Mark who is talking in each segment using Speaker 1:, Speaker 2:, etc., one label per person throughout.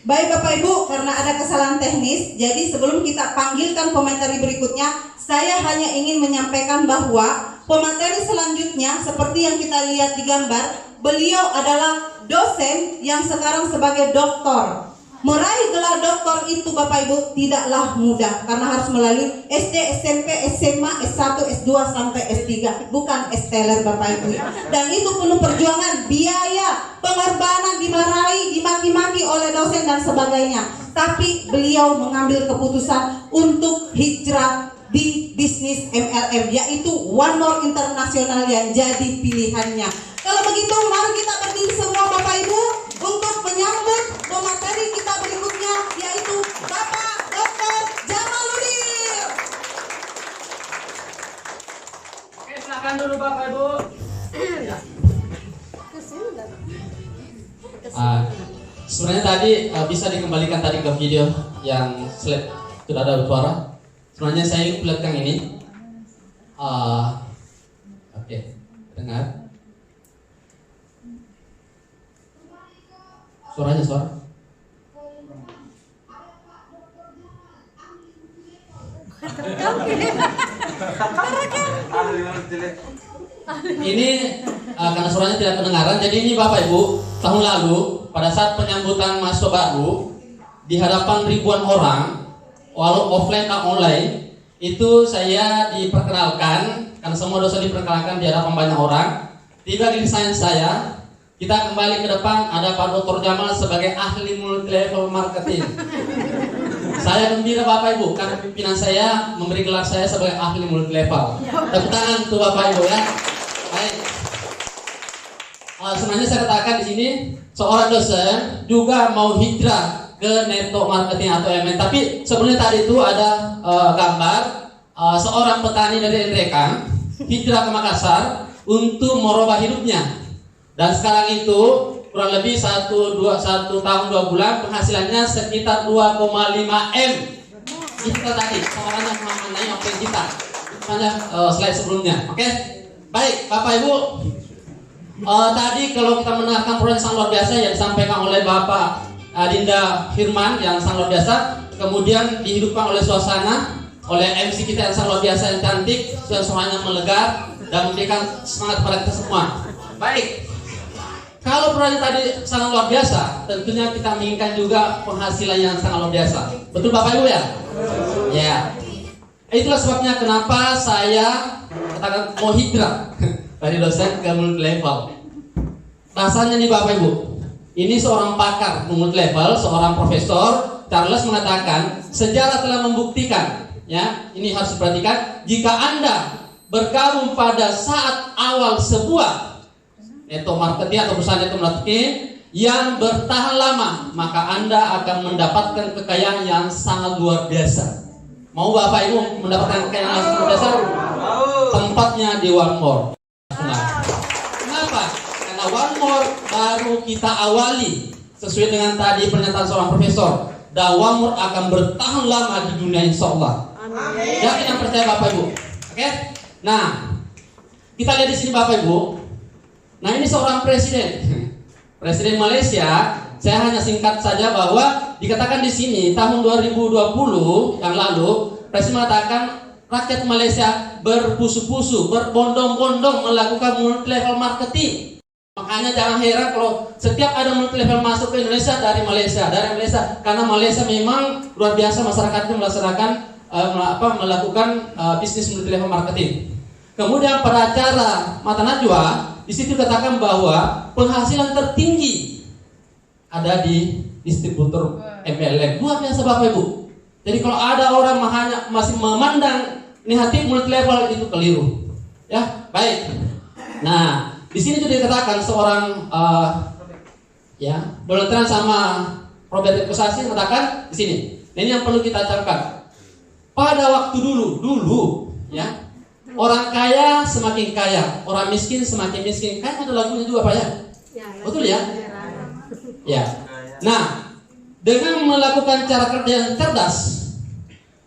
Speaker 1: Baik Bapak Ibu, karena ada kesalahan teknis, jadi sebelum kita panggilkan pemateri berikutnya, saya hanya ingin menyampaikan bahwa pemateri selanjutnya seperti yang kita lihat di gambar, beliau adalah dosen yang sekarang sebagai doktor. Meraih gelar doktor itu Bapak Ibu tidaklah mudah, karena harus melalui SD, SMP, SMA, S1, S2 sampai S3, bukan S-teler Bapak Ibu. Dan itu penuh perjuangan, biaya, pengorbanan, dimarahi, dimaki-maki oleh dosen dan sebagainya. Tapi beliau mengambil keputusan untuk hijrah di bisnis MLM, yaitu One More International yang jadi pilihannya. Kalau begitu mari kita berdiri semua Bapak Ibu untuk menyambut pemateri kita berikutnya, yaitu Bapak Dr. Jamaluddin.
Speaker 2: Oke, silakan dulu Bapak Ibu.
Speaker 3: Sebenarnya tadi bisa dikembalikan tadi ke video yang slide sudah ada suara. Sebenarnya saya ingin perlihatkan ini. Oke, dengar. Suaranya suara. Ini karena suaranya tidak kedengaran, jadi ini Bapak Ibu tahun lalu pada saat penyambutan mahasiswa baru di hadapan ribuan orang, walau offline atau online, itu saya diperkenalkan karena semua dosen diperkenalkan di hadapan banyak orang. Tiba giliran saya, kita kembali ke depan, ada Pak Dr. Jamal sebagai ahli multi level marketing. Saya gembira Bapak Ibu karena pimpinan saya memberi gelar saya sebagai ahli multi level. Tepuk tangan tuh Bapak Ibu ya. Baik. Sebenarnya saya katakan di sini seorang dosen juga mau hijrah ke network marketing atau MLM. Tapi sebenarnya tadi itu ada gambar seorang petani dari Nrekan hijrah ke Makassar untuk merubah hidupnya. Dan sekarang itu kurang lebih 1 tahun 2 bulan penghasilannya sekitar 2,5 M. Itu tadi seorang yang mengenai opsi kita. Hanya slide sebelumnya. Oke. Baik, Bapak Ibu. Tadi kalau kita mendengarkan proyek yang luar biasa yang disampaikan oleh Bapak Adinda Firman yang sangat luar biasa, kemudian dihidupkan oleh suasana, oleh MC kita yang sangat luar biasa yang cantik, suasananya melegar dan memberikan semangat pada kita semua. Baik. Kalau proyek tadi sangat luar biasa, tentunya kita menginginkan juga penghasilan yang sangat luar biasa. Betul Bapak Ibu ya? Ya. Itulah sebabnya kenapa saya katakan mau hijrah dari dosen ke multi level. Rasanya nih Bapak Ibu, ini seorang pakar multi level, seorang profesor Charles mengatakan sejarah telah membuktikan, ya, ini harus diperhatikan. Jika Anda bergabung pada saat awal sebuah network marketing atau perusahaan network marketing yang bertahan lama, maka Anda akan mendapatkan kekayaan yang sangat luar biasa. Mau Bapak Ibu mendapatkan kekayaan yang sangat luar biasa? Tempatnya di One More. Kenapa? Karena One More baru kita awali sesuai dengan tadi pernyataan seorang profesor. Dan One More akan bertahan lama di dunia insya Allah. Yakin yang percaya Bapak Ibu? Oke? Nah, kita lihat di sini Bapak Ibu. Nah ini seorang presiden Malaysia. Saya hanya singkat saja bahwa dikatakan di sini tahun 2020 yang lalu presiden mengatakan rakyat Malaysia berpusu-pusu, berbondong-bondong melakukan multi level marketing. Makanya jangan heran kalau setiap ada multi level masuk ke Indonesia dari Malaysia, karena Malaysia memang luar biasa masyarakatnya melakukan bisnis multi level marketing. Kemudian pada acara Mata Najwa di situ katakan bahwa penghasilan tertinggi ada di distributor MLM. Luar biasa Bapak Ibu. Jadi kalau ada orang masih memandang negatif multi level itu keliru. Ya, baik. Nah, di sini juga dikatakan seorang Donald Trump sama Robert Kiyosaki mengatakan di sini. Ini yang perlu kita camkan. Pada waktu dulu ya. Orang kaya semakin kaya, orang miskin semakin miskin. Kan ada lagunya juga Pak ya? Betul ya? Ya. Nah, dengan melakukan cara kerja yang cerdas,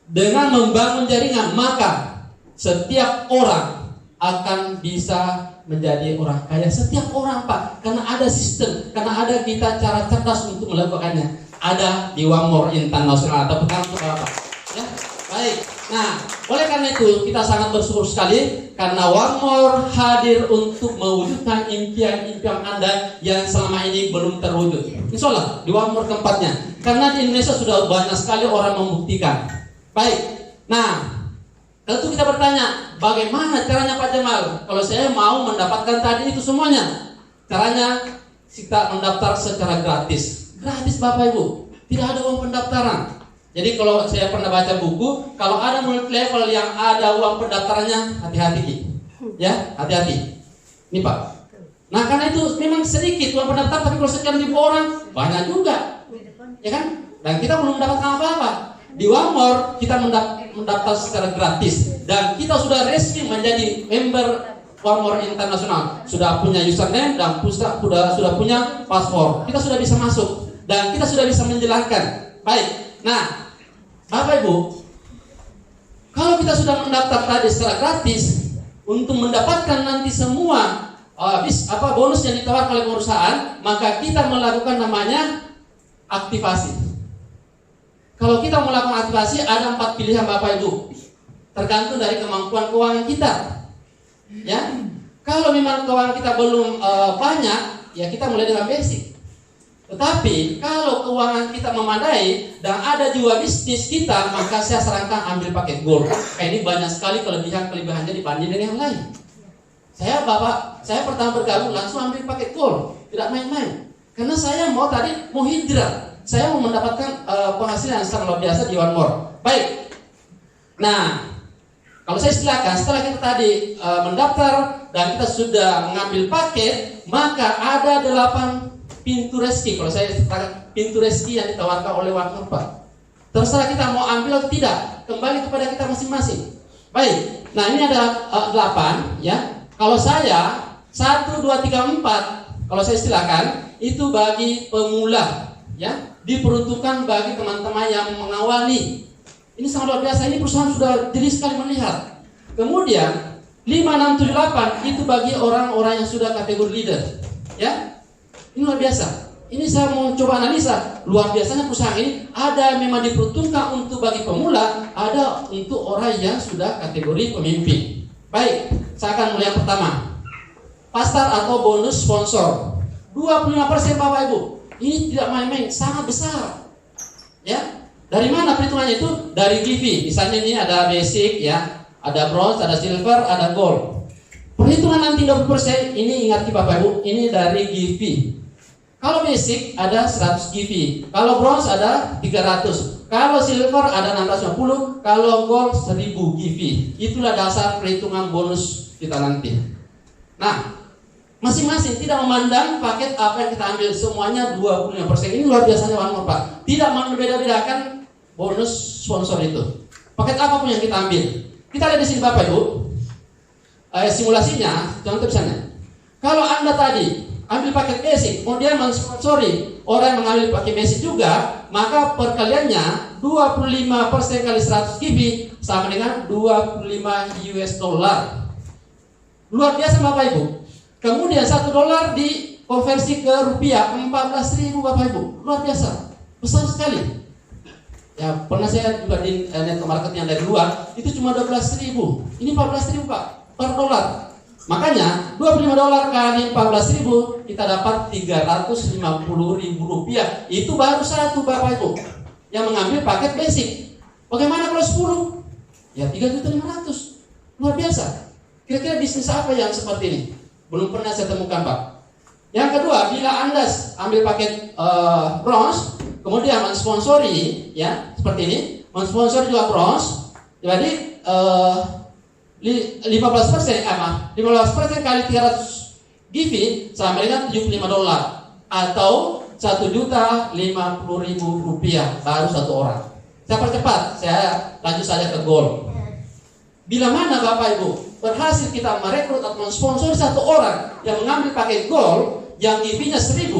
Speaker 3: dengan membangun jaringan, maka setiap orang akan bisa menjadi orang kaya. Setiap orang Pak, karena ada sistem, karena ada kita cara cerdas untuk melakukannya. Ada di One More International atau bukan untuk apa? Ya, baik. Nah, oleh karena itu kita sangat bersyukur sekali karena One More hadir untuk mewujudkan impian-impian Anda yang selama ini belum terwujud. Insya Allah di One More tempatnya. Karena di Indonesia sudah banyak sekali orang membuktikan. Baik. Nah, tentu kita bertanya, bagaimana caranya Pak Jamal? Kalau saya mau mendapatkan tadi itu semuanya, caranya kita mendaftar secara gratis. Gratis Bapak Ibu, tidak ada uang pendaftaran. Jadi kalau saya pernah baca buku, kalau ada multi level yang ada uang pendaftarannya, hati-hati Ki. Ya, hati-hati. Ini Pak. Nah karena itu memang sedikit uang pendaftar, tapi kalau sekian ribu orang, banyak juga. Ya kan? Dan kita belum mendapatkan apa-apa. Di One More kita mendaftar secara gratis dan kita sudah resmi menjadi member One More International. Sudah punya username dan sudah punya paspor. Kita sudah bisa masuk dan kita sudah bisa menjalankan. Baik. Nah, Bapak Ibu, kalau kita sudah mendaftar tadi secara gratis untuk mendapatkan nanti semua bonus yang ditawarkan oleh perusahaan, maka kita melakukan namanya aktivasi. Kalau kita melakukan aktivasi ada 4 pilihan Bapak Ibu, tergantung dari kemampuan keuangan kita. Ya, kalau memang keuangan kita belum banyak, ya kita mulai dengan basic. Tetapi kalau keuangan kita memadai dan ada jiwa bisnis kita, maka saya sarankan ambil paket gold. Ini banyak sekali kelebihannya dibanding dengan yang lain. Saya pertama bergabung langsung ambil paket gold, tidak main-main. Karena saya mau hijrah. Saya mau mendapatkan penghasilan yang sangat luar biasa di One More. Baik. Nah, kalau saya istilahkan, setelah kita tadi mendaftar dan kita sudah mengambil paket, maka ada 8 pintu rezeki. Kalau saya katakan pintu rezeki yang ditawarkan oleh One More Pak. Terserah kita mau ambil atau tidak, kembali kepada kita masing-masing. Baik. Nah ini ada 8 ya. Kalau saya 1, 2, 3, 4, kalau saya istilahkan itu bagi pemula ya, diperuntukkan bagi teman-teman yang mengawali. Ini sangat luar biasa. Ini perusahaan sudah jeli sekali melihat. Kemudian 5, 6, 7, 8 itu bagi orang-orang yang sudah kategori leader ya. Ini luar biasa. Ini saya mau coba analisa. Luar biasanya perusahaan ini ada memang diperuntukkan untuk bagi pemula, ada untuk orang yang sudah kategori pemimpin. Baik, saya akan mulai yang pertama. Pasar atau bonus sponsor 25% Bapak Ibu. Ini tidak main-main, sangat besar. Ya. Dari mana perhitungannya itu? Dari GV. Misalnya ini ada basic ya, ada bronze, ada silver, ada gold. Perhitungan nanti 20% ini ingat Bapak Ibu, ini dari GV. Kalau basic ada 100 GV, kalau bronze ada 300, kalau silver ada 650, kalau gold 1000 GV. Itulah dasar perhitungan bonus kita nanti. Nah, masing-masing tidak memandang paket apa yang kita ambil, semuanya 25%. Ini luar biasanya One More Pak. Tidak membeda-bedakan bonus sponsor itu. Paket apapun yang kita ambil. Kita lihat di sini Bapak Ibu. Simulasinya, contoh misalnya. Kalau Anda tadi ambil paket basic, kemudian mensponsori orang yang mengambil paket basic juga, maka perkaliannya 25% kali 100 GB sama dengan 25 US dollar. Luar biasa Bapak Ibu. Kemudian $1 dikonversi ke rupiah 14.000 Bapak Ibu. Luar biasa. Besar sekali. Ya, pernah saya juga di network market yang dari luar, itu cuma 12.000. Ini 14.000 Pak per dolar. Makanya $25 kali 14.000 kita dapat 350.000 rupiah. Itu baru satu Bapak Ibu yang mengambil paket basic. Bagaimana kalau 10? Ya 3.500.000. Luar biasa. Kira-kira bisnis apa yang seperti ini? Belum pernah saya temukan Pak. Yang kedua, bila Anda ambil paket bronze, kemudian mensponsori ya seperti ini, mensponsori juga bronze, jadi 15% kali 300 GV sama dengan $75 atau 1.050.000 rupiah baru satu orang. Saya percepat, saya lanjut saja ke gold. Bila mana Bapak Ibu berhasil kita merekrut atau mensponsori satu orang yang mengambil paket gold yang GV-nya 1.000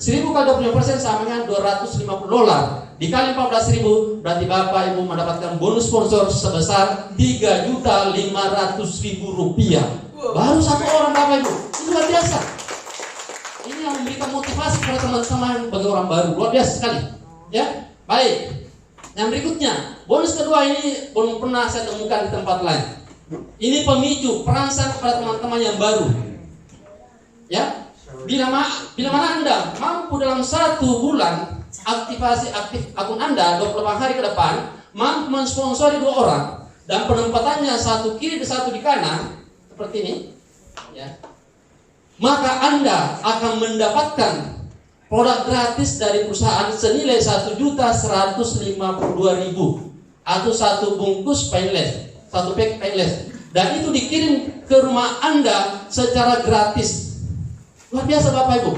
Speaker 3: kali 20% sama dengan $250. Dikali 14.000 berarti Bapak Ibu mendapatkan bonus sponsor sebesar 3.500.000 rupiah. Baru 1 orang Bapak Ibu. Ini luar biasa. Ini yang memberikan motivasi kepada teman-teman bagi orang baru. Luar biasa sekali. Ya, baik. Yang berikutnya, bonus kedua ini belum pernah saya temukan di tempat lain. Ini pemicu perangsang kepada teman-teman yang baru. Ya, bila mana Anda mampu dalam 1 bulan aktif akun Anda 28 hari ke depan, mampu mensponsori 2 orang dan penempatannya 1 kiri dan 1 di kanan seperti ini, ya, maka Anda akan mendapatkan produk gratis dari perusahaan senilai 1.152.000 atau 1 bungkus painless, 1 pack painless, dan itu dikirim ke rumah Anda secara gratis. Luar biasa Bapak Ibu.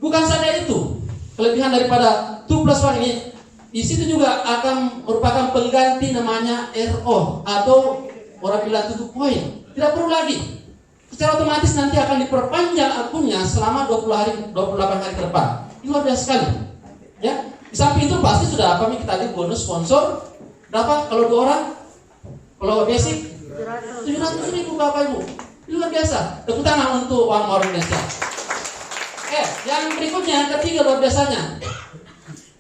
Speaker 3: Bukan saja itu, kelebihan daripada 2+1 ini, di situ juga akan merupakan pengganti namanya RO atau orang bilang tutup poin. Tidak perlu lagi. Secara otomatis nanti akan diperpanjang akunnya selama 28 hari ke depan. Ini luar biasa sekali. Ya, di samping itu pasti sudah kami kita lihat bonus sponsor berapa kalau 2 orang? Kalau basic 700.000 Bapak Ibu. Ini luar biasa. Tepuk tangan untuk One More Indonesia. Yang berikutnya, yang ketiga luar biasanya.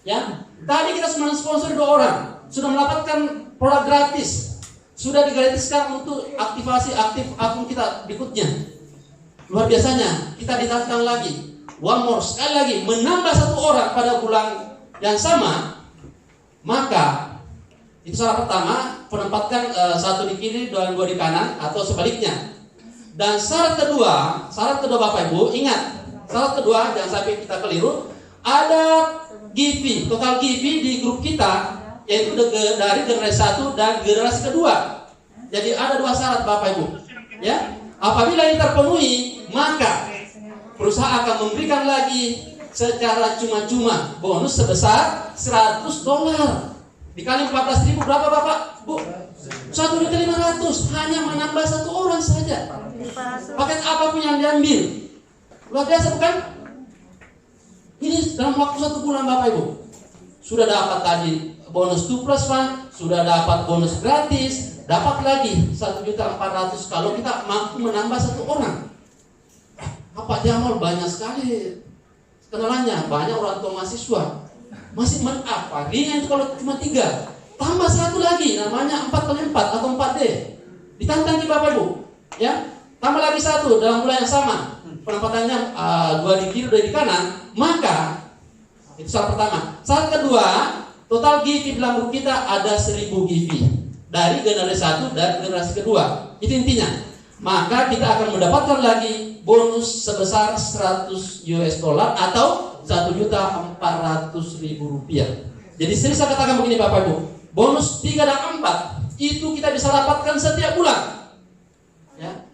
Speaker 3: Ya, tadi kita sudah sponsor 2 orang, sudah mendapatkan produk gratis, sudah digratiskan untuk aktifasi akun kita berikutnya. Luar biasanya, kita ditantang lagi. One more, sekali lagi, menambah 1 orang pada bulan yang sama, maka itu syarat pertama, penempatkan 1 di kiri dan 2 di kanan atau sebaliknya. Dan syarat kedua Bapak Ibu, ingat, syarat kedua jangan sampai kita keliru, ada giveaway, total giveaway di grup kita, yaitu dari generasi 1 dan generasi kedua. Jadi ada 2 syarat Bapak Ibu. Ya, apabila ini terpenuhi, maka perusahaan akan memberikan lagi secara cuma-cuma bonus sebesar $100. Dikali 14.000 berapa Bapak? Bu? 1.500.000, hanya menambah 1 orang saja. Paket apapun yang diambil. Luar biasa bukan? Ini dalam waktu 1 bulan Bapak Ibu. Sudah dapat tadi bonus 2+1, sudah dapat bonus gratis, dapat lagi 1.400.000 kalau kita mampu menambah 1 orang. Pak Jamal banyak sekali kenalannya, banyak orang tua mahasiswa. Masih apa? Ringan itu kalau cuma 3. Tambah 1 lagi, namanya 4x4 atau 4D. Ditantang di Bapak Ibu. Ya, tambah lagi 1 dalam bulan yang sama. Penempatannya 2 di kiri, 2 di kanan. Maka itu syarat pertama. Syarat kedua, total giveaway dalam grup kita ada 1.000 giveaway dari generasi 1 dan generasi kedua. Itu intinya. Maka kita akan mendapatkan lagi bonus sebesar $100 atau $1.400.000. Jadi sering saya katakan begini Bapak Ibu, bonus 3 dan 4 itu kita bisa dapatkan setiap bulan. Ya,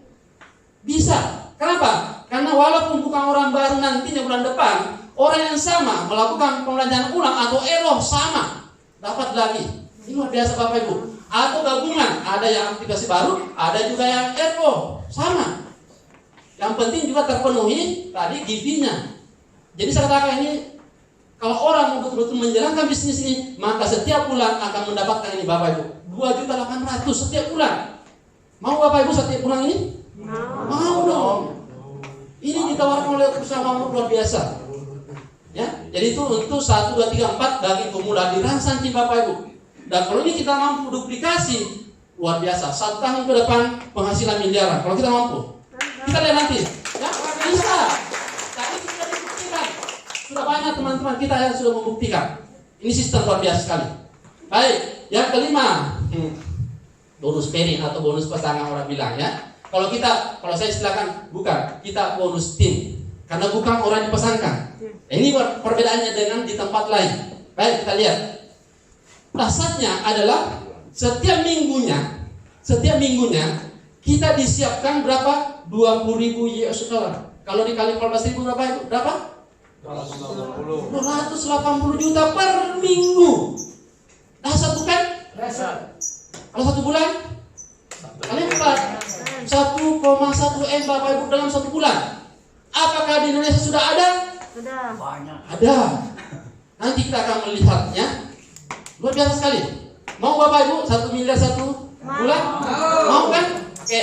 Speaker 3: bisa. Kenapa? Karena walaupun bukan orang baru nantinya bulan depan, orang yang sama melakukan pembelanjaan ulang atau ERO sama dapat lagi. Ini luar biasa Bapak Ibu. Atau gabungan, ada yang aktivasi baru, ada juga yang ERO sama. Yang penting juga terpenuhi tadi giveaway-nya. Jadi saya katakan ini, kalau orang betul-betul menjalankan bisnis ini, maka setiap bulan akan mendapatkan ini Bapak Ibu, 2.800.000 setiap bulan. Mau Bapak Ibu setiap bulan ini? Mau dong. Ini ditawarkan oleh perusahaan luar biasa. Ya, jadi itu untuk 1, 2, 3, 4 bagi pemula dirangsang Bapak Ibu. Dan kalau ini kita mampu duplikasi, luar biasa. 1 tahun ke depan penghasilan miliaran. Kalau kita mampu, kita lihat nanti. Ya, bisa. Tadi sudah dibuktikan. Sudah banyak teman-teman kita yang sudah membuktikan. Ini sistem luar biasa sekali. Baik, yang kelima, bonus pairing atau bonus pasangan orang bilang ya. Kalau saya istilahkan bukan, kita bonus tim. Karena bukan orang dipasangkan. Ini perbedaannya dengan di tempat lain. Baik, kita lihat. Dasarnya adalah setiap minggunya kita disiapkan berapa? 20.000 US dollar. Kalau dikali 14.000 berapa itu? Berapa? 280 juta per minggu. Dasar bukan? Dasar. Kalau 1 bulan? Kali 4. 1,1 M Bapak Ibu dalam 1 bulan. Apakah di Indonesia sudah ada?
Speaker 4: Sudah.
Speaker 2: Banyak.
Speaker 3: Ada. Nanti kita akan melihatnya. Luar biasa sekali. Mau Bapak Ibu 1 miliar 1 bulan? Mau kan? Oke.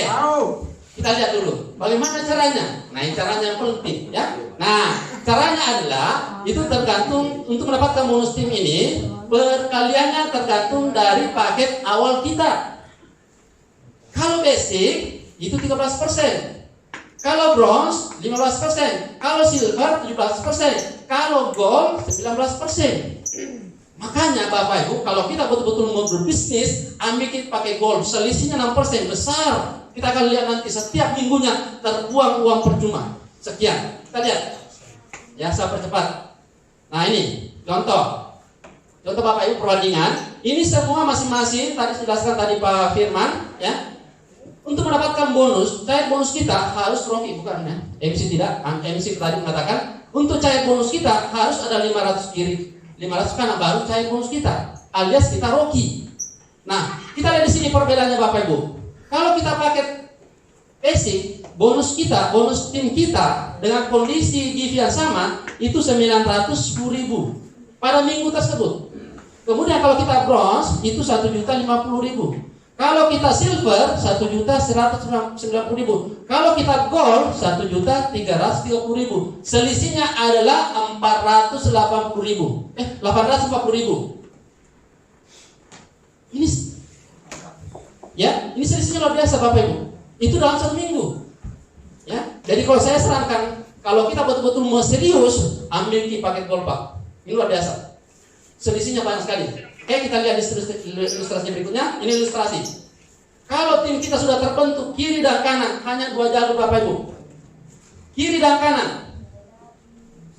Speaker 3: Kita Kita lihat dulu, bagaimana caranya? Nah, ini caranya yang penting ya. Nah, caranya adalah itu tergantung untuk mendapatkan bonus tim ini, perkaliannya tergantung dari paket awal kita. Kalau basic itu 13%. Kalau bronze 15%, kalau silver 17%, kalau gold 19%. Makanya Bapak Ibu, kalau kita betul-betul mau berbisnis, ambil kita pakai gold, selisihnya 6% besar. Kita akan lihat nanti setiap minggunya terbuang uang percuma. Sekian, kita lihat. Ya, saya percepat. Nah ini contoh Bapak Ibu perbandingan. Ini semua masing-masing tadi dijelaskan tadi Pak Firman ya. Untuk mendapatkan bonus, cair bonus kita harus Rocky bukan ya? MC tidak. MC tadi mengatakan untuk cair bonus kita harus ada 500 kiri, 500 kanan baru cair bonus kita, alias kita Rocky. Nah, kita lihat di sini perbedaannya Bapak Ibu. Kalau kita pakai basic, bonus kita, bonus tim kita dengan kondisi gift yang sama itu 910.000 pada minggu tersebut. Kemudian kalau kita bronze itu 1.050.000. Kalau kita silver 1.190.000. Kalau kita gold 1.330.000. Selisihnya adalah 840.000. 840.000. Ini ya, ini selisihnya luar biasa Bapak Ibu. Itu dalam 1 minggu. Ya, jadi kalau saya sarankan kalau kita betul-betul mau serius, ambil di paket gold Pak. Ini luar biasa. Selisihnya banyak sekali. Oke, kita lihat ilustrasi berikutnya. Ini ilustrasi. Kalau tim kita sudah terbentuk kiri dan kanan, hanya 2 jalur Bapak Ibu. Kiri dan kanan.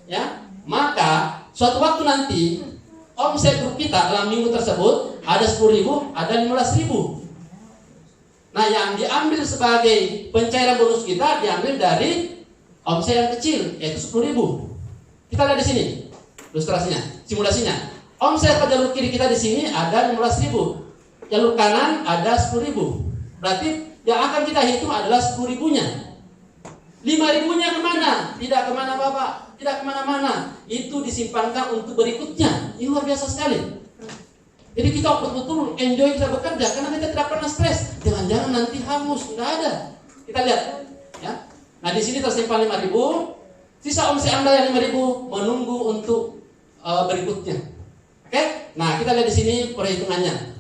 Speaker 3: Ya, maka suatu waktu nanti omset grup kita dalam minggu tersebut ada 10.000, ada 15.000. Nah, yang diambil sebagai pencairan bonus kita diambil dari omset yang kecil, yaitu 10.000. Kita lihat di sini ilustrasinya, simulasinya. Omset pada jalur kiri kita di sini ada 15.000, jalur kanan ada 10.000. Berarti yang akan kita hitung adalah 10.000-nya. 5.000-nya kemana? Tidak kemana Bapak, tidak kemana-mana. Itu disimpankan untuk berikutnya. Ini luar biasa sekali. Jadi kita betul-betul enjoy kita bekerja karena kita tidak pernah stres. Jangan-jangan nanti hangus, nggak ada. Kita lihat, ya. Nah di sini tersimpan 5.000, sisa omset Anda yang 5.000 menunggu untuk berikutnya. Oke, nah kita lihat di sini perhitungannya.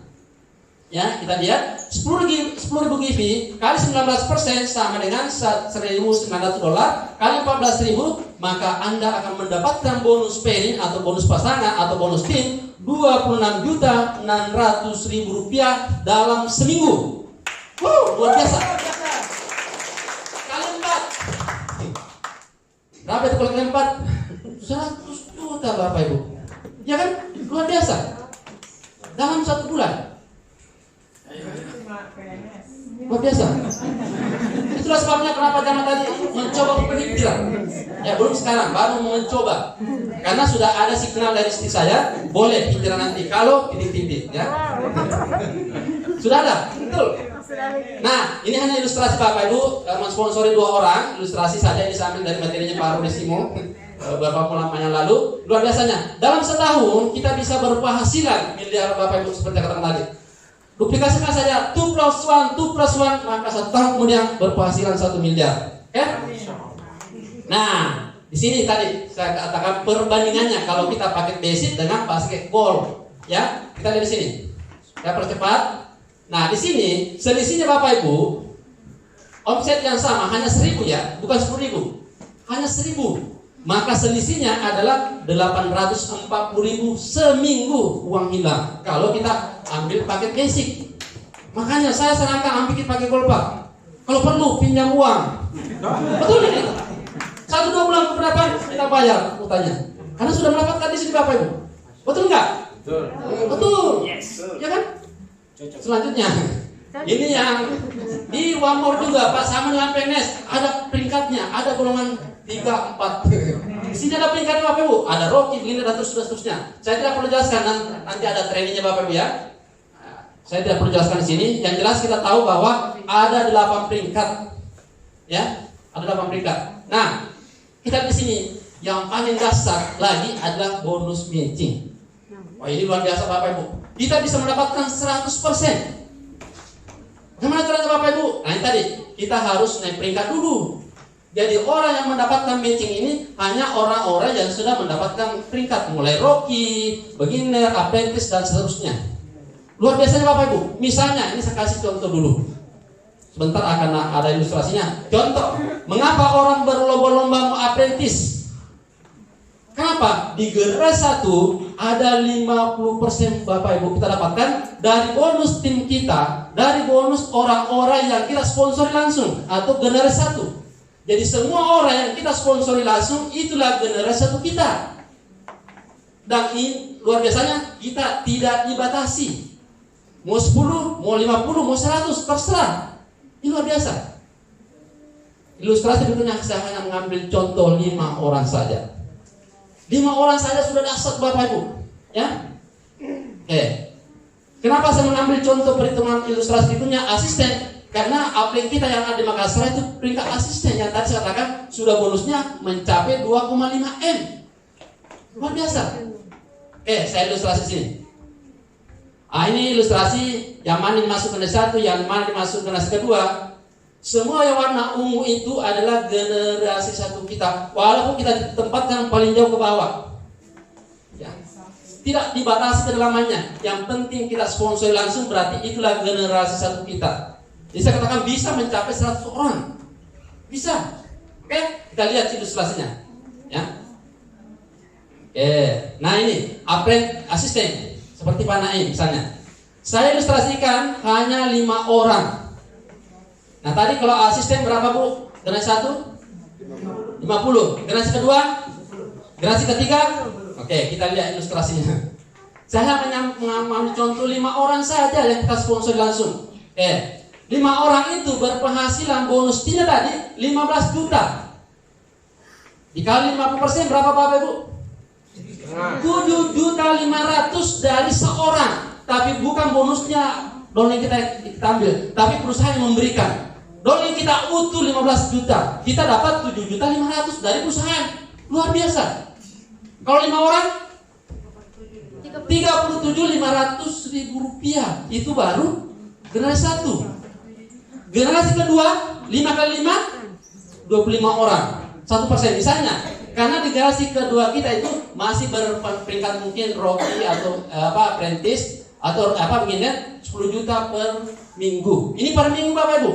Speaker 3: Ya, kita lihat 10.000 GV kali 19% sama dengan $1.900 kali 14.000, maka Anda akan mendapatkan bonus pairing atau bonus pasangan atau bonus tim Rp26.600.000 dalam seminggu. Luar biasa. Kali 4. Berapa itu kali 4? 100 juta Bapak Ibu. Ya kan? Luar biasa. Dalam 1 bulan. Luar biasa. Itulah sebabnya kenapa zaman tadi mencoba berpikiran. Ya belum sekarang, baru mencoba. Karena sudah ada signal dari istri saya, boleh pikiran nanti kalau titik-titik, ya. Sudah ada, betul. Nah, ini hanya ilustrasi Bapak Ibu, mensponsori 2 orang, ilustrasi saja ini sambil dari materinya Pak Rudi Simo beberapa lama yang lalu. Luar biasanya, dalam setahun kita bisa berpenghasilan miliar Bapak Ibu seperti kata tadi. Duplikasikan saja 2 plus 1, maka 1 tahun kemudian berpenghasilan 1 miliar. Oke? Nah, di sini tadi saya katakan perbandingannya kalau kita pakai basic dengan pakai gold. Ya, kita lihat di sini. Saya percepat. Nah, di sini selisihnya Bapak Ibu, omset yang sama hanya 1.000 ya, bukan 10.000. Hanya 1.000. Maka selisihnya adalah 840.000 seminggu uang hilang kalau kita ambil paket basic. Makanya saya sarankan ambil pakai gold Pak. Kalau perlu pinjam uang. Betul ini. 1-2 bulan keberapa kita bayar utangnya. Karena sudah mendapatkan di sini Bapak Ibu. Betul nggak? Betul. Betul. Yes. Ya kan? Selanjutnya, ini yang di One More juga Pak, sama dengan PNS ada peringkatnya, ada golongan 3, 4. Di sini ada peringkatnya Bapak Ibu, ada Rocky, begini dan seterusnya. Saya tidak perlu jelaskan, nanti ada trainingnya Bapak Ibu ya. Saya tidak perlu jelaskan di sini. Yang jelas kita tahu bahwa ada 8 peringkat, ya, ada 8 peringkat. Nah, kita di sini yang paling dasar lagi adalah bonus matching. Wah ini luar biasa Bapak Ibu. Kita bisa mendapatkan 100%. Bagaimana caranya Bapak Ibu? Nah ini tadi kita harus naik peringkat dulu. Jadi orang yang mendapatkan matching ini hanya orang-orang yang sudah mendapatkan peringkat, mulai Rocky, beginner, apprentice, dan seterusnya. Luar biasanya Bapak Ibu. Misalnya, ini saya kasih contoh dulu. Sebentar akan ada ilustrasinya. Contoh, mengapa orang berlomba-lomba mau apprentice? Kenapa? Di generasi 1 ada 50% Bapak Ibu kita dapatkan dari bonus tim kita, dari bonus orang-orang yang kita sponsori langsung atau generasi 1. Jadi semua orang yang kita sponsori langsung itulah generasi 1 kita. Dan ini luar biasanya kita tidak dibatasi. Mau 10, mau 50, mau 100, terserah. Ini luar biasa. Ilustrasi berikutnya saya hanya mengambil contoh 5 orang saja. 5 orang saja sudah dahsyat Bapak Ibu. Ya. Kenapa saya mengambil contoh perhitungan ilustrasi berikutnya asisten? Karena atlet kita yang ada di Makassar itu peringkat asisten yang tadi saya katakan sudah bonusnya mencapai 2,5 M. Luar biasa. Saya ilustrasi sini. Ini ilustrasi yang mana dimasuk generasi 1, yang mana dimasuk generasi kedua. Semua yang warna ungu itu adalah generasi 1 kita. Walaupun kita ditempatkan paling jauh ke bawah. Ya. Tidak dibatasi kedalamannya. Yang penting kita sponsor langsung berarti itulah generasi 1 kita. Jadi saya katakan bisa mencapai 100 orang. Bisa. Oke, kita lihat ilustrasinya. Ya. Nah ini asisten seperti Pak Naim misalnya. Saya ilustrasikan hanya 5 orang. Nah tadi kalau asisten berapa Bu? Generasi 1? 50. Generasi kedua? Generasi ketiga? Oke, kita lihat ilustrasinya. Saya mengambil contoh 5 orang saja yang kita sponsor langsung. 5 orang itu berpenghasilan bonus tidak tadi 15 juta. Dikali 50% berapa Bapak Ibu? 7.500.000 dari seorang. Tapi bukan bonusnya downline kita ambil, tapi perusahaan yang memberikan. Downline kita utuh 15 juta, kita dapat 7.500.000 dari perusahaan. Luar biasa. Kalau 5 orang 37.500.000 rupiah. Itu baru generasi 1. Generasi kedua 5 kali 5 25 orang 1% misalnya. Karena di generasi kedua kita itu masih berperingkat mungkin Rocky atau apprentice atau begini 10 juta per minggu. Ini per minggu Bapak Ibu.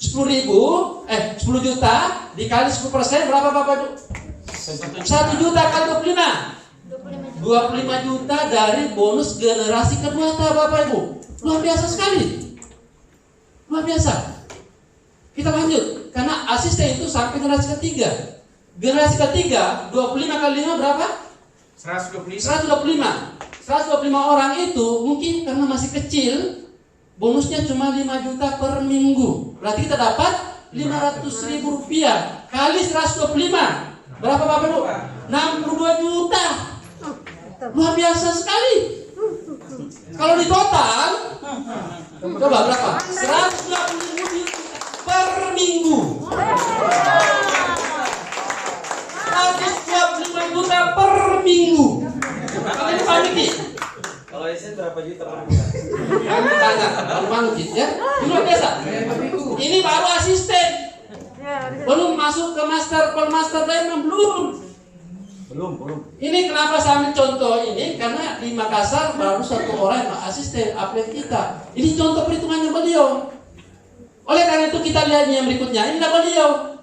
Speaker 3: 10 juta dikali 10% berapa Bapak Ibu? 1 juta kali 25 juta dari bonus generasi kedua Bapak Ibu. Luar biasa sekali. Luar biasa. Kita lanjut. Karena asisten itu sampai generasi ketiga. Generasi ketiga 25 kali 5 berapa? 125 orang itu mungkin karena masih kecil, bonusnya cuma 5 juta per minggu. Berarti kita dapat 500.000 rupiah kali 125. Berapa Bapak Ibu? 62 juta. Luar biasa sekali. Kalau di total, coba berapa? 125 juta per minggu. 125 juta per minggu. Kalian panik nih.
Speaker 2: Kalau isen berapa juta per bulan?
Speaker 3: Tanya, baru panik ya. Ini luar biasa. Ini baru asisten. Belum masuk ke master, master diamond belum. Ini kenapa saya ambil contoh ini? Karena di Makassar baru 1 orang yang asisten atlet kita. Ini contoh perhitungannya beliau. Oleh karena itu kita lihat yang berikutnya. Ini beliau.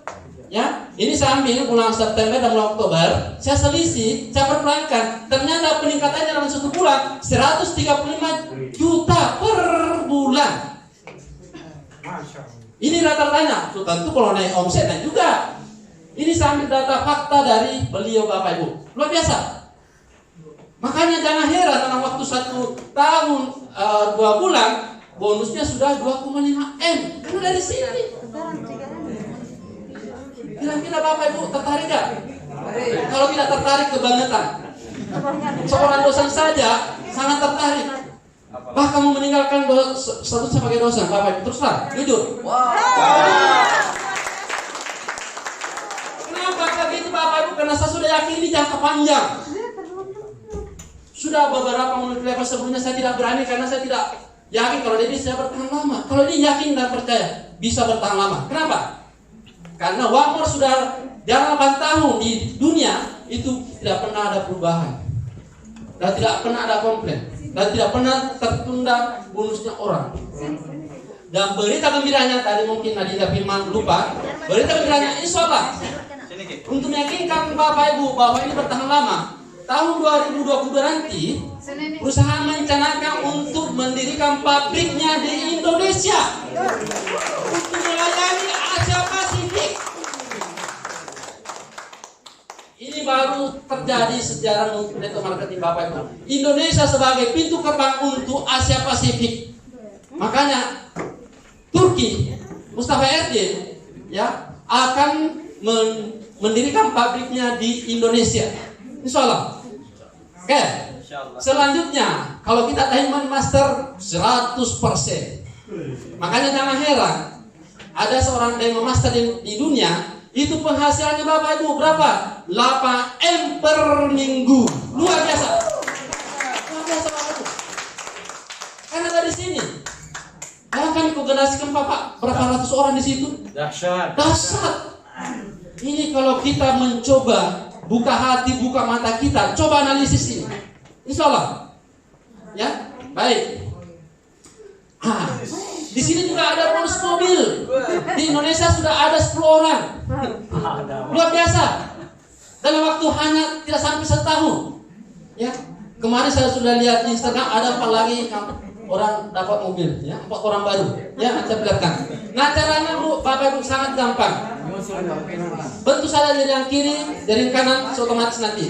Speaker 3: Ya, ini saya ambil bulan September dan bulan Oktober. Saya selisih, saya perpelangkan. Ternyata peningkatannya dalam 1 bulan 135 juta per bulan. Ini rata-ratanya. Tentu kalau naik omset naik juga. Ini saya ambil data fakta dari beliau Bapak Ibu. Luar biasa. Makanya jangan heran dalam waktu 1 tahun 2 bulan bonusnya sudah 2,5 M. Karena dari sini. Kira-kira Bapak Ibu tertarik gak? Kalau tidak tertarik kebangetan. Seorang dosen saja sangat tertarik. Bahkan mau meninggalkan status sebagai dosen Bapak Ibu. Teruslah, jujur. Kenapa begitu Bapak Ibu? Karena saya sudah yakin ini jangka panjang. Sudah beberapa menit sebelumnya saya tidak berani karena saya tidak yakin kalau dia bisa bertahan lama. Kalau dia yakin dan percaya bisa bertahan lama. Kenapa? Karena Wamor sudah dalam 8 tahun di dunia itu tidak pernah ada perubahan, dan tidak pernah ada komplain, dan tidak pernah tertunda bonusnya orang. Dan berita gembiranya tadi mungkin Nadira Firman lupa. Berita gembiranya insya Allah untuk meyakinkan Bapak Ibu bahwa ini bertahan lama. Tahun 2022 nanti perusahaan merencanakan untuk mendirikan pabriknya di Indonesia untuk melayani Asia Pasifik. Ini baru terjadi sejarah untuk network marketing Bapak Ibu. Indonesia sebagai pintu gerbang untuk Asia Pasifik. Makanya Turki, Mustafa Erdin ya akan mendirikan pabriknya di Indonesia. Insya Allah. Oke. Selanjutnya, kalau kita Diamond Master 100%. Makanya jangan heran, ada seorang Diamond Master di dunia, itu penghasilannya Bapak Ibu berapa? 8 M per minggu. Luar biasa. Luar biasa Bapak Ibu. Karena dari sini, kami koordinasikan Bapak berapa ratus orang di situ.
Speaker 2: Dahsyat.
Speaker 3: Dahsyat. Ini kalau kita mencoba buka hati, buka mata kita, coba analisis ini. Insya Allah. Ya, baik. Di sini juga ada bonus mobil. Di Indonesia sudah ada 10 orang. Luar biasa. Dalam waktu hanya tidak sampai setahun. Ya, kemarin saya sudah lihat di Instagram ada apa lagi orang dapat mobil, ya, 4 orang baru. Ya, nanti saya perlihatkan. Nah, caranya Bu, Bapak Ibu sangat gampang. Bentuk saja dari yang kiri, dari yang kanan, otomatis nanti.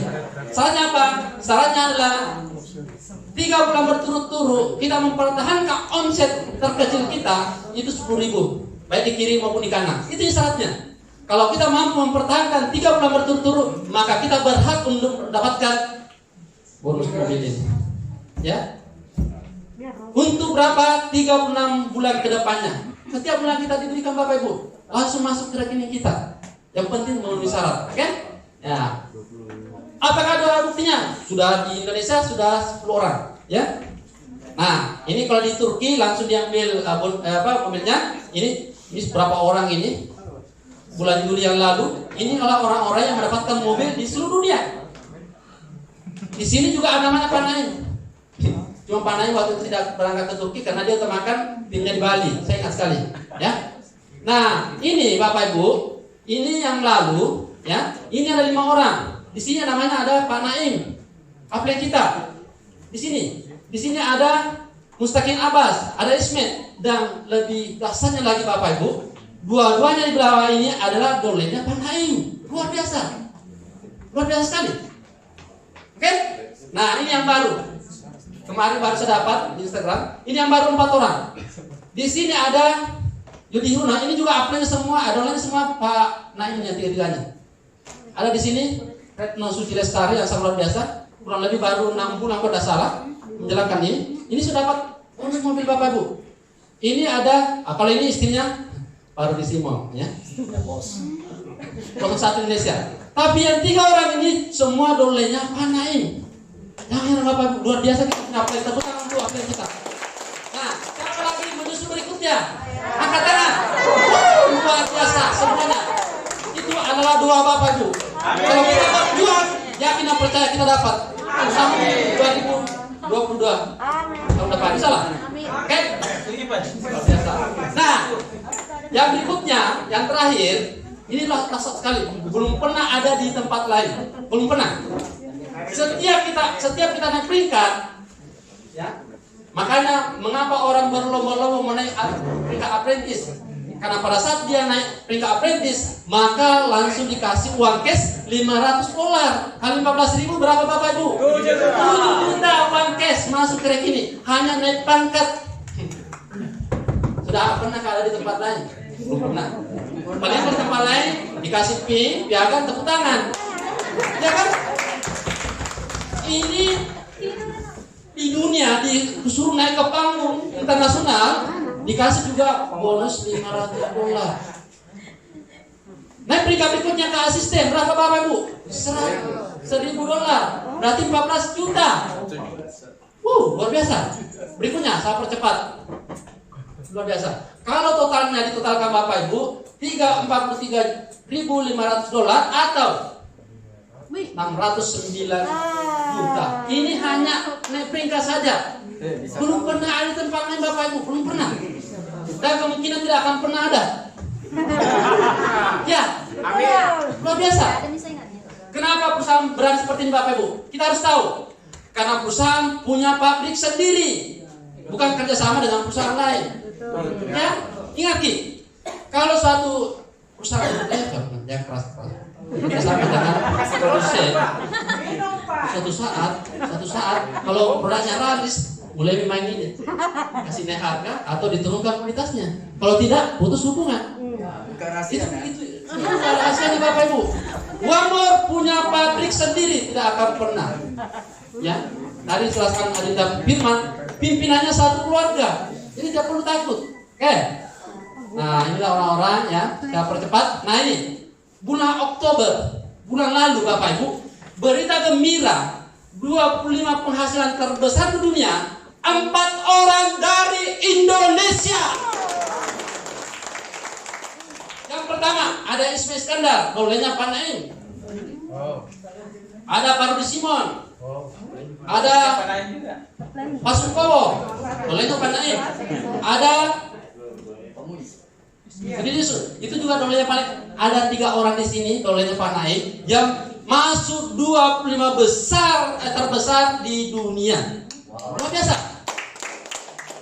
Speaker 3: Salahnya apa? Salahnya adalah 3 bulan berturut-turut kita mempertahankan omset terkecil kita itu 10.000, baik di kiri maupun di kanan. Itu syaratnya. Kalau kita mampu mempertahankan 3 bulan berturut-turut, maka kita berhak untuk mendapatkan bonus mobil ini. Ya. Untuk berapa? 36 bulan ke depannya. Setiap bulan kita diberikan Bapak Ibu, langsung masuk ke rekening kita. Yang penting memenuhi syarat, oke? Ya. Apakah ada buktinya? Sudah di Indonesia sudah 10 orang, ya. Nah, ini kalau di Turki langsung diambil mobilnya. Ini berapa orang ini? Bulan Juli yang lalu, ini adalah orang-orang yang mendapatkan mobil di seluruh dunia. Di sini juga ada namanya Panaim. Cuma Panaim waktu itu tidak berangkat ke Turki karena dia utamakan timnya di Bali. Saya ingat sekali, ya. Nah, ini Bapak Ibu, ini yang lalu, ya. Ini ada 5 orang. Di sini namanya ada Pak Naim, apel kita. Di sini ada Mustaqim Abbas, ada Ismet, dan lebih dahsyatnya lagi Bapak Ibu, dua-duanya di bawah ini adalah dolennya Pak Naim. Luar biasa sekali. Oke? Nah, ini yang baru. Kemarin baru saya dapat di Instagram. Ini yang baru 4 orang. Di sini ada Yudi Huna. Ini juga apelnya semua, adolanya semua Pak Naimnya 3-3-nya. Ada di sini Retno Suci Lestari yang sangat luar biasa. Kurang lebih baru 6 bulan kalau tidak salah menjalankan ini. Ini sudah dapat bonus mobil Bapak Ibu. Ini ada, kalau ini istrinya baru di Simon, ya. Untuk 1 Indonesia. Tapi yang 3 orang ini semua dolenya Pak Naim. Jangan Bapak Ibu, luar biasa kita punya apel. Tepuk tangan dulu apel kita. Nah, siapa lagi menyusul berikutnya? Angkat tangan. Luar biasa semuanya. Itu adalah doa Bapak Ibu. Kalau kita berjuang, yakin dan percaya kita dapat sampai 2022 tahun depan. Insyaallah. Oke? Luar biasa. Nah, yang berikutnya, yang terakhir, ini dahsyat sekali. Belum pernah ada di tempat lain. Belum pernah. Setiap kita naik peringkat, ya. Makanya mengapa orang berlomba-lomba menaik peringkat apprentice? Karena pada saat dia naik peringkat apprentice, maka langsung dikasih uang cash $500. Kali 14.000 berapa Bapak Ibu? 7 juta uang cash masuk ke rekening. Hanya naik pangkat. Sudah pernah ada di tempat lain? Belum pernah. Paling di tempat lain dikasih pin, piagam, tepuk tangan. Ya kan? Ini di dunia disuruh naik ke panggung internasional dikasih juga bonus $500. Naik peringkat berikutnya ke asisten berapa Bapak Ibu? $1.000, berarti 14 juta. Luar biasa. Berikutnya saya percepat. Luar biasa. Kalau totalnya ditotalkan Bapak Ibu, $43.500 atau 609 juta. Ini hanya naik peringkat saja. Belum pernah ada tempat lain Bapak Ibu, belum pernah. Dan kemungkinan tidak akan pernah ada. Ya, luar biasa. Kenapa perusahaan berani seperti ini Bapak Ibu? Kita harus tahu. Karena perusahaan punya pabrik sendiri, bukan kerjasama dengan perusahaan lain. Ya, ingat Ki, kalau suatu perusahaan yang keras kerjasama dengan produsen, suatu saat kalau produknya laris, mulai main ini, kasih naik harga atau diturunkan kualitasnya. Kalau tidak, putus hubungan. Itu rahasianya Bapak Ibu. Wamor punya pabrik sendiri, tidak akan pernah. Ya, tadi jelaskan Adinda Firman, pimpinannya satu keluarga, jadi tidak perlu takut. Oke. Nah, inilah orang-orang ya. Kita percepat. Nah ini bulan Oktober, bulan lalu Bapak Ibu, berita gembira, 25 penghasilan terbesar di dunia, 4 orang dari Indonesia. Yang pertama ada Ismail Iskandar, bolehnya Pak Naim. Ada Pak Rudi Simon. Ada Pak Sukowo, bolehnya Pak Naim. Ada jadi itu juga dolenya paling ada 3 orang di sini dolenya Pak Naim yang masuk 25 besar terbesar di dunia. Luar biasa.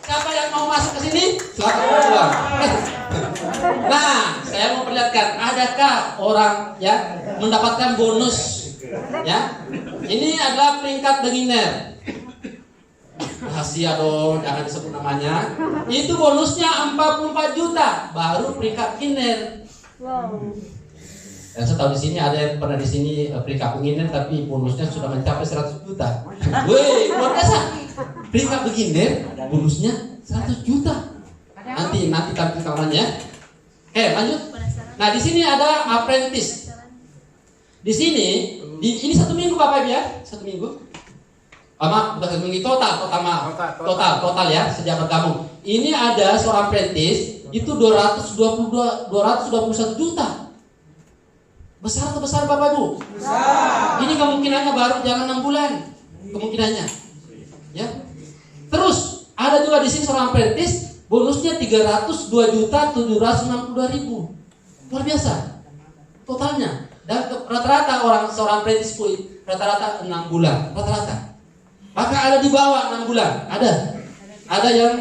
Speaker 3: Siapa yang mau masuk ke sini? Silakan keluar. Nah, saya mau perlihatkan adakah orang ya mendapatkan bonus ya. Ini adalah peringkat beginner. Rahasia dong, jangan disebut namanya. Itu bonusnya 44 juta, baru peringkat beginner. Wow. Dan saya tahu di sini ada yang pernah di sini peringkat beginner tapi bonusnya sudah mencapai 100 juta. Wih, luar biasa. Peringkat beginner bonusnya 100 juta. Nanti tampil kawannya. Lanjut. Nah, di sini ada apprentice. Di sini ini 1 minggu Bapak Ibu ya, 1 minggu. Bukan 1 minggu total ya sejak bergabung. Ini ada seorang apprentice itu 221 juta. Besar atau besar Bapak Ibu? Besar. Ini kemungkinannya baru jangan 6 bulan. Kemungkinannya. Ya. Terus ada juga di sini seorang apprentice bonusnya 302.762.000. Luar biasa. Totalnya. Dan rata-rata seorang apprentice itu rata-rata 6 bulan, rata-rata. Maka ada di bawah 6 bulan, ada yang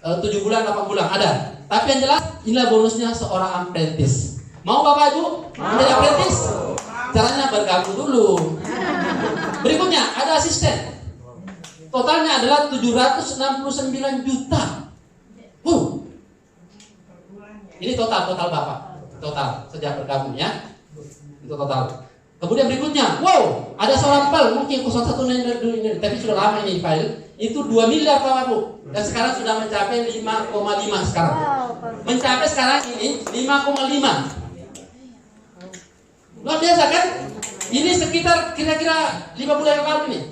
Speaker 3: 7 bulan, 8 bulan, ada. Tapi yang jelas inilah bonusnya seorang apprentice. Mau Bapak Ibu menjadi apprentice? Caranya bergabung dulu. Berikutnya ada asisten. Totalnya adalah 769 juta. Ini total Bapak. Total sejak bergabung ya. Itu total. Kemudian berikutnya, ada seorang file mungkin 01 ini, tapi sudah lama ini file. Itu 2 miliar Bapak Bu. Dan sekarang sudah mencapai 5,5 sekarang. Mencapai sekarang ini 5,5. Luar biasa kan? Ini sekitar kira-kira 5 bulan yang lalu ini.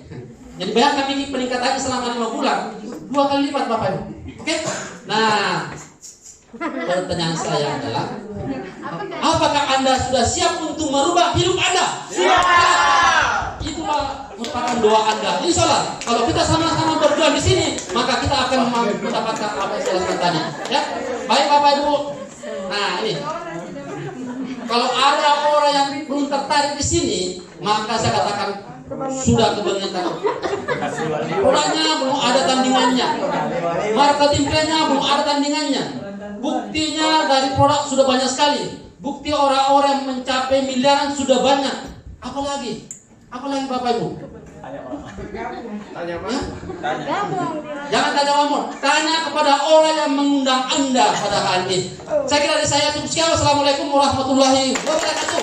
Speaker 3: Jadi bayangkan ini peningkatannya selama 5 bulan, 2 kali lipat Bapak Ibu. Oke? Nah, pertanyaan saya adalah, apakah Anda sudah siap untuk merubah hidup Anda? Siap. Itulah merupakan doa Anda. Insya Allah, kalau kita sama-sama berjuang di sini, maka kita akan mendapatkan apa yang saya jelaskan tadi. Ya, baik Bapak Ibu. Nah ini, kalau ada orang yang belum tertarik di sini, maka saya katakan sudah kebangetan. Produknya belum ada tandingannya, marketing plan-nya belum ada tandingannya. Buktinya dari produk sudah banyak sekali. Bukti orang-orang yang mencapai miliaran sudah banyak. Apalagi Bapak Ibu? Tanya. Jangan tanya Wamor. Tanya kepada orang yang mengundang Anda pada hari ini. Saya kira dari saya cukup sekian. Wassalamualaikum warahmatullahi wabarakatuh.